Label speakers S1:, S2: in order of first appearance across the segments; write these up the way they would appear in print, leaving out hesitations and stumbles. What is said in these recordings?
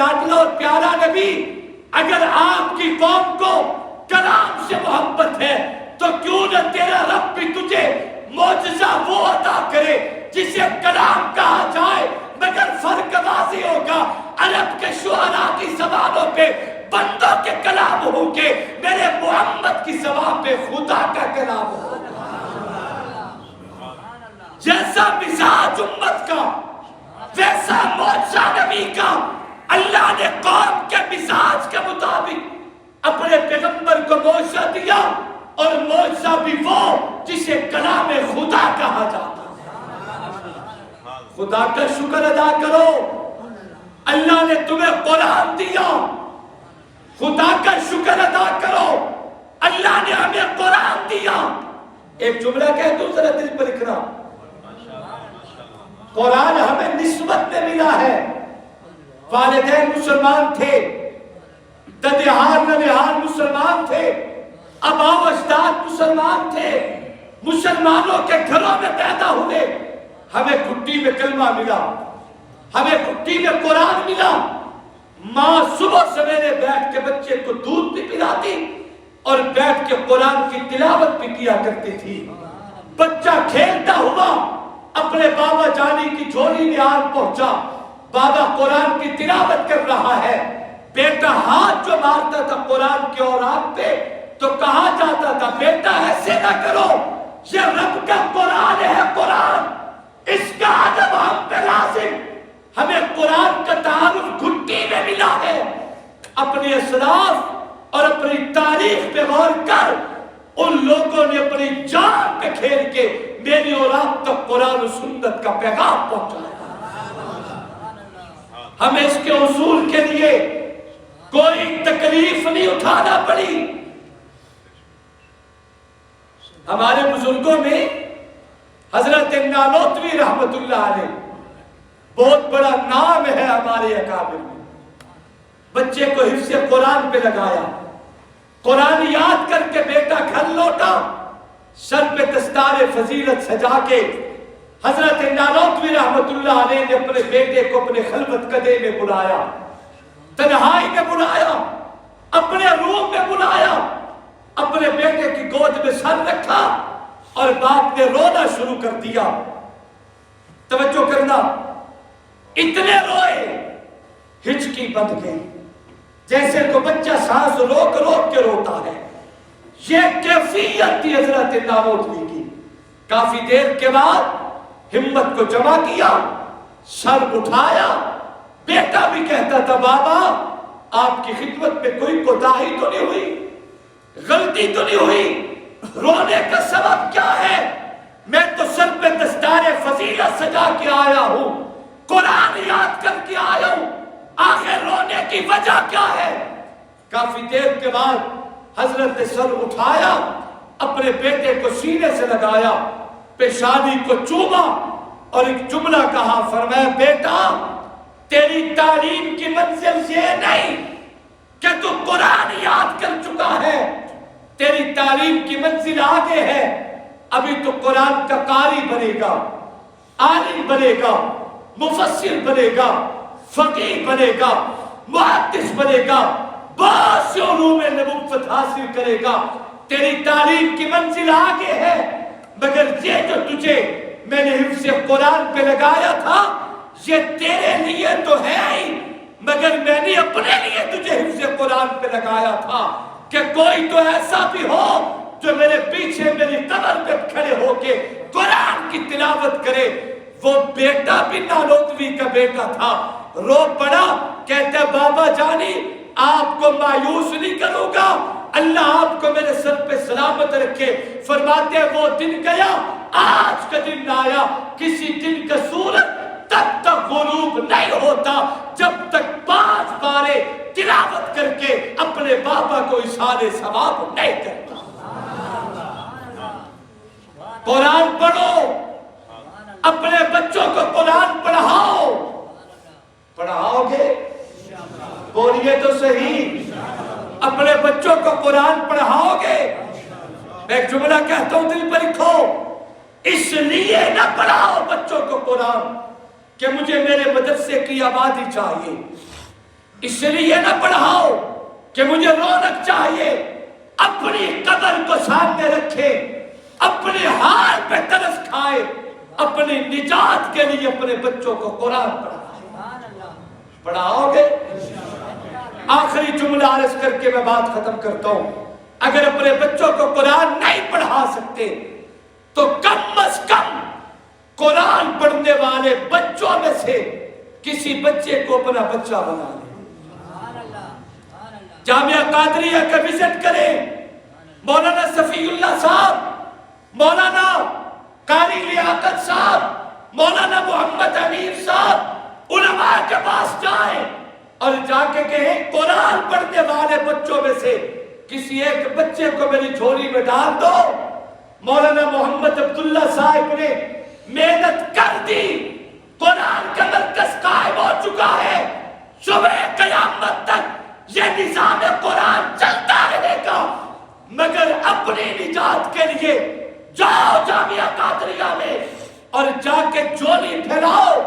S1: لاڈلا اور پیارا نبی، اگر آپ کی قوم کو کلام سے محبت ہے تو کیوں نہ تیرا رب بھی تجھے معجزہ وہ عطا کرے جسے کلام کہا جائے، مگر فرق واضح ہوگا، عرب کے شعراء کی زبانوں پہ بندوں کے کلام ہوں گے، میرے محمد کی زبان پہ خدا کا کلام ہوگا۔ جیسا مزاج امت کا ویسا معجزہ نبی کا، اللہ نے قوم کے مزاج کے مطابق اپنے پیغمبر کو معجزہ دیا، اور معجزہ بھی وہ جسے کلام خدا کہا جاتا ہے۔ خدا کا شکر ادا کرو، اللہ نے تمہیں قرآن دیا، خدا کا شکر ادا کرو، اللہ نے ہمیں قرآن دیا۔ ایک جملہ کہہ دوں ذرا دل پر لکھنا، قرآن ہمیں نسبت میں ملا ہے، والدین مسلمان تھے، ددہار ننہار مسلمان تھے، آبا و اجداد مسلمان تھے، مسلمانوں کے گھروں میں پیدا ہوئے، ہمیں گھٹی میں کلمہ ملا، ہمیں گھٹی میں قرآن ملا۔ ماں صبح سویرے بیٹھ کے بچے کو دودھ بھی پلاتی اور بیٹھ کے قرآن کی تلاوت بھی کیا کرتی تھی۔ بچہ کھیلتا ہوا اپنے بابا جانی کی جھولی میں آن پہنچا، بابا قرآن کی تلاوت کر رہا ہے، بیٹا ہاتھ جو مارتا تھا قرآن کے اوراق پہ تو کہا جاتا تھا بیٹا ایسے نہ کرو، یہ رب کا قرآن ہے، قرآن، اس کا ادب ہم پہ لازم۔ ہمیں قرآن کا تعارف گھٹی میں ملا ہے۔ اپنے اسلاف اور اپنی تاریخ پہ غور کر، ان لوگوں نے اپنی جان پہ کھیل کے میری اور آپ تک قرآن و سنت کا پیغام پہنچایا۔ ہمیں اس کے حصول کے لیے کوئی تکلیف نہیں اٹھانا پڑی۔ ہمارے بزرگوں میں حضرت نانوتوی رحمت اللہ علیہ بہت بڑا نام ہے ہمارے اکابر میں۔ بچے کو حفظ قرآن پہ لگایا، قرآن یاد کر کے بیٹا گھر لوٹا، سر پہ دستار فضیلت سجا کے حضرت نانوتوی رحمت اللہ علیہ نے اپنے بیٹے کو اپنے خلوت قدے میں بلایا، تنہائی میں بلایا، اپنے روم میں بلایا، اپنے بیٹے کی گود میں سر رکھا اور باپ نے رونا شروع کر دیا۔ توجہ کرنا، اتنے روئے ہچکی بند گئی، جیسے کو بچہ سانس روک روک کے روتا ہے۔ یہ کیفیت تھی حضرت نانوتوی کی۔ کافی دیر کے بعد ہمت کو جمع کیا، سر اٹھایا، بیٹا بھی کہتا تھا بابا آپ کی خدمت میں کوئی کوتاہی تو نہیں ہوئی، غلطی تو نہیں ہوئی، رونے کا سبب کیا ہے؟ میں تو سر پہ دستار فضیلت سجا کے آیا ہوں، قرآن یاد کر کے آیا ہوں، آخر رونے کی وجہ کیا ہے؟ کافی دیر کے بعد حضرت نے سر اٹھایا، اپنے بیٹے کو سینے سے لگایا، پیشانی کو چوما اور ایک جملہ کہا، فرمایا بیٹا تیری تعلیم کی منزل یہ نہیں کہ تو قرآن یاد کر چکا ہے، تیری تعلیم کی منزل آگے ہے، ابھی تو قرآن کا قاری بنے گا، عالم بنے گا، مفسر بنے گا، فقیہ بنے گا، محدث بنے گا، بہت سے علوم نبوت حاصل کرے گا، تیری تعلیم کی منزل آگے ہے، مگر یہ جو تجھے میں نے حفظ قرآن پہ لگایا تھا یہ تیرے لیے تو ہے ہی، مگر میں نے اپنے لیے تجھے حفظ قرآن پہ لگایا تھا کہ کوئی تو ایسا بھی ہو جو میرے پیچھے میری قبر پہ کھڑے ہو کے قرآن کی تلاوت کرے۔ وہ بیٹا بھی نانوتوی کا بیٹا تھا، رو پڑا، کہتا بابا جانی آپ کو مایوس نہیں کروں گا، اللہ آپ کو میرے سر پہ سلامت رکھے۔ فرماتے وہ دن گیا، آج کا دن آیا، کسی دن کا سورج تب تک غروب نہیں ہوتا جب تک 5 بارے تلاوت کر کے اپنے بابا کو احسان ثواب نہیں کرتا۔ قرآن پڑھو، اپنے بچوں کو قرآن پڑھاؤ، پڑھاؤ گے؟ بولیے تو صحیح، اپنے بچوں کو قرآن پڑھاؤ گے؟ میں ایک جملہ کہتا ہوں دل پر لکھو، اس لیے نہ پڑھاؤ بچوں کو قرآن کہ مجھے میرے مدرسے کی آبادی چاہیے، اس لیے نہ پڑھاؤ کہ مجھے رونق چاہیے، اپنی قبر کو سامنے رکھے، اپنے حال پہ ترس کھائے، اپنی نجات کے لیے اپنے بچوں کو قرآن پڑھاؤ گے۔ آخری جملہ عرض کر کے میں بات ختم کرتا ہوں، اگر اپنے بچوں کو قرآن نہیں پڑھا سکتے تو کم از کم قرآن پڑھنے والے بچوں میں سے کسی بچے کو اپنا بچہ بنا لیں۔ جامعہ قادریہ کا وزٹ کریں، مولانا صفی اللہ صاحب، مولانا قاری لیاقت صاحب، مولانا محمد امیر صاحب، علماء کے پاس جائیں اور جا کے کہیں قرآن پڑھنے والے بچوں میں سے کسی ایک بچے کو میری جھولی میں ڈال دو۔ مولانا محمد عبداللہ صاحب نے محنت کر دی، قرآن کا مرکز قائم ہو چکا ہے، صبح قیامت تک یہ نظام قرآن چلتا رہے گا، مگر اپنی نجات کے لیے جاؤ جامعہ قادریہ میں اور جا کے جھولی پھیلاؤ،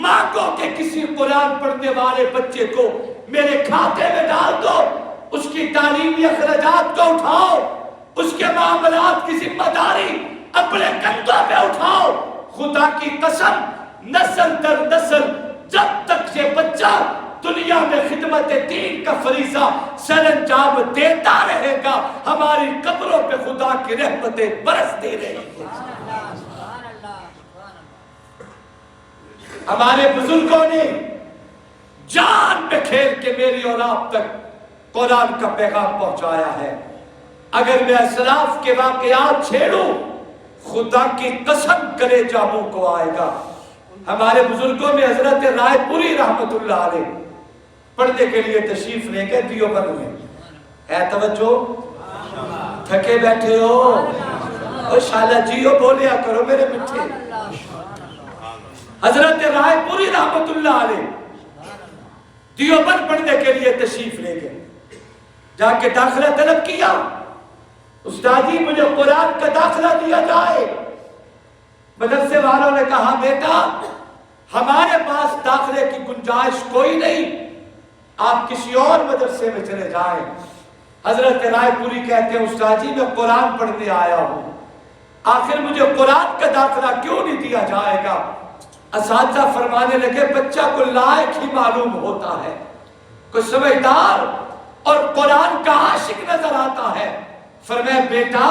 S1: مانگو کہ کسی قرآن پڑھنے والے بچے کو میرے کھاتے میں ڈال دو، اس کی تعلیمی اخراجات کو اٹھاؤ، اس کے معاملات کی ذمہ داری اپنے کندھوں پہ اٹھاؤ۔ خدا کی قسم، نسل در نسل جب تک یہ بچہ دنیا میں خدمت دین کا فریضہ سر انجام دیتا رہے گا، ہماری قبروں پہ خدا کی رحمتیں برستی رہیں گی۔ ہمارے بزرگوں نے جان پہ کھیل کے میری اور آپ تک قرآن کا پیغام پہنچایا ہے۔ اگر میں اسلاف کے واقعات چھیڑوں، خدا کی قسم کرے منہ کو آئے گا۔ ہمارے بزرگوں میں حضرت رائے پوری رحمت اللہ علیہ پڑھنے کے لیے تشریف لے کے دیوبند میں، ہے توجہ؟ تھکے بیٹھے ہو اور شالا جیو بولیا کرو میرے مٹھے۔ حضرت رائے پوری رحمت اللہ علیہ دیوبند پڑھنے کے لیے تشریف لے گئے، جا کے داخلہ طلب کیا، استاد جی مجھے قرآن کا داخلہ دیا جائے۔ مدرسے والوں نے کہا بیٹا ہمارے پاس داخلے کی گنجائش کوئی نہیں، آپ کسی اور مدرسے میں چلے جائیں۔ حضرت رائے پوری کہتے ہیں استاد جی میں قرآن پڑھنے آیا ہوں، آخر مجھے قرآن کا داخلہ کیوں نہیں دیا جائے گا؟ اساتذہ فرمانے لگے بچہ کو لائق ہی معلوم ہوتا ہے، کوئی سمجھدار اور قرآن کا عاشق نظر آتا ہے۔ فرمایا بیٹا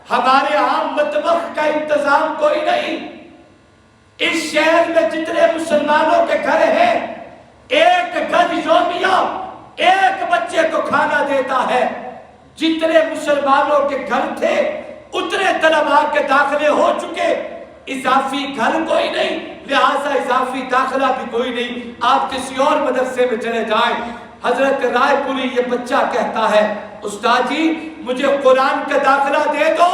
S1: ہمارے عام مطبخ کا انتظام کوئی نہیں، اس شہر میں جتنے مسلمانوں کے گھر ہیں ایک گھر یومیہ ایک بچے کو کھانا دیتا ہے، جتنے مسلمانوں کے گھر تھے اتنے طلباء کے داخلے ہو چکے، اضافی گھر کوئی نہیں، لہٰذا اضافی داخلہ بھی کوئی نہیں، آپ کسی اور مدرسے میں چلے جائیں۔ حضرت رائے پوری یہ بچہ کہتا ہے استاد جی مجھے قرآن کا داخلہ دے دو،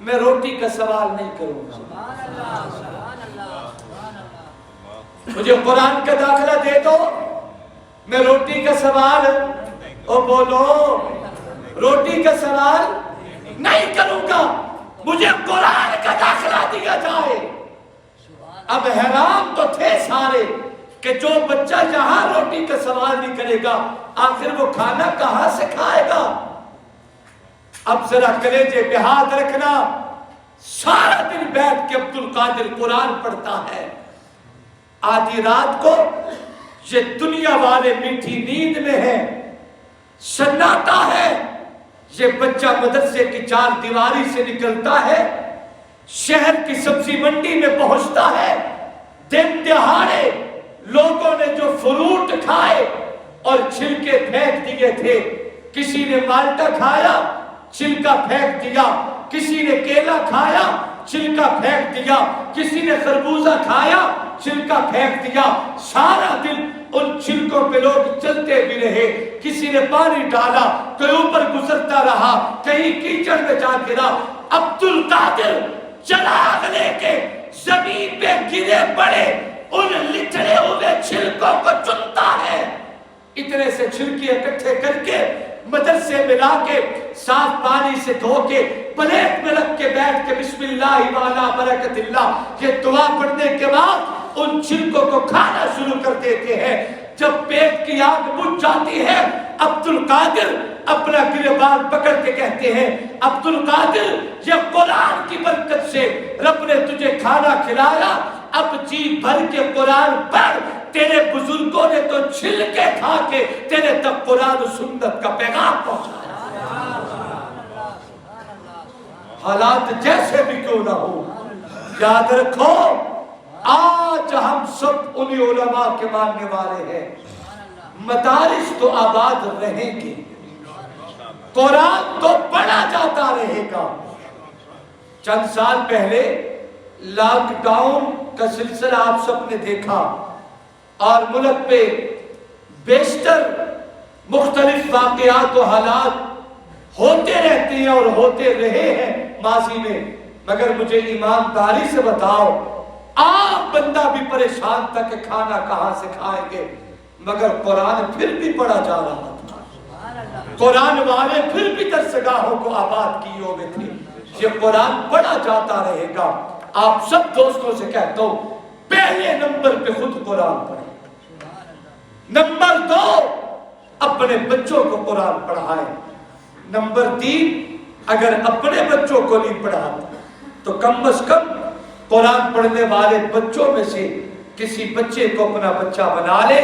S1: میں روٹی کا سوال نہیں کروں گا، مجھے قرآن کا داخلہ دے دو، میں روٹی کا سوال او بولو روٹی کا سوال نہیں کروں گا، مجھے قرآن کا داخلہ دیا جائے۔ اب حیران تو تھے سارے کہ جو بچہ جہاں روٹی کا سوال نہیں کرے گا آخر وہ کھانا کہاں سے کھائے گا؟ اب ذرا کلیجے پہ ہاتھ رکھنا، سارا دن بیٹھ کے عبد القادر قرآن پڑھتا ہے، آدھی رات کو یہ دنیا والے میٹھی نیند میں ہے، سناٹا ہے، یہ بچہ مدرسے کی چار دیواری سے نکلتا ہے، شہر کی سبزی منڈی میں پہنچتا ہے، دن دہاڑے لوگوں نے جو فروٹ کھائے اور چھلکے پھینک دیے تھے، کسی نے مالٹا کھایا چھلکا پھینک دیا، کسی نے کیلا کھایا چھلکا پھینک دیا، کسی نے خربوزہ کھایا چھلکا پھینک دیا، سارا دن ان چھلکوں پہ لوگ چلتے بھی رہے، کسی نے پانی ڈالا، کوئی اوپر گزرتا رہا، کہیں کیچڑ میں جا گرا، عبد القادر چراغ لے کے زمین پہ گرے پڑے، ان لٹڑے ہوئے چھلکوں کو چنتا ہے، اتنے سے چھلکے اکٹھے کر کے مدرسے میں لا کے صاف پانی سے دھو کے پلیٹ میں رکھ کے بیٹھ کے بسم اللہ وعلی برکت اللہ یہ دعا پڑھنے کے بعد ان چھلکوں کو کھانا شروع کر دیتے ہیں۔ جب پیٹ کی آگ بجھ جاتی ہے عبد القادر اپنا گریبان پکڑ کے کہتے ہیں عبد القادر یہ قرآن کی برکت سے رب نے تجھے کھانا کھلایا، اب جی بھر کے قرآن پڑھ، تیرے بزرگوں نے تو چھل کے کھا کے تیرے تک قرآن و سنت کا پیغام پہنچایا۔ حالات جیسے بھی کیوں نہ ہو، یاد رکھو آج ہم سب انہی علماء کے ماننے والے ہیں، مدارس تو آباد رہیں گے، قرآن تو پڑھا جاتا رہے گا۔ چند سال پہلے لاک ڈاؤن کا سلسلہ آپ سب نے دیکھا اور ملک پہ بیشتر مختلف واقعات و حالات ہوتے رہتے ہیں اور ہوتے رہے ہیں ماضی میں، مگر مجھے ایمانداری سے بتاؤ آپ بندہ بھی پریشان تھا کہ کھانا کہاں سے کھائیں گے، مگر قرآن پھر بھی پڑھا جا رہا تھا، قرآن والے پھر بھی درسگاہوں کو آباد کیے ہوئے تھے، یہ قرآن پڑھا جاتا رہے گا۔ آپ سب دوستوں سے کہتا ہوں پہلے نمبر پہ خود قرآن پڑھیں، نمبر 2 اپنے بچوں کو قرآن پڑھائیں، نمبر 3 اگر اپنے بچوں کو نہیں پڑھاتے تو کم از کم قرآن پڑھنے والے بچوں میں سے کسی بچے کو اپنا بچہ بنا لے۔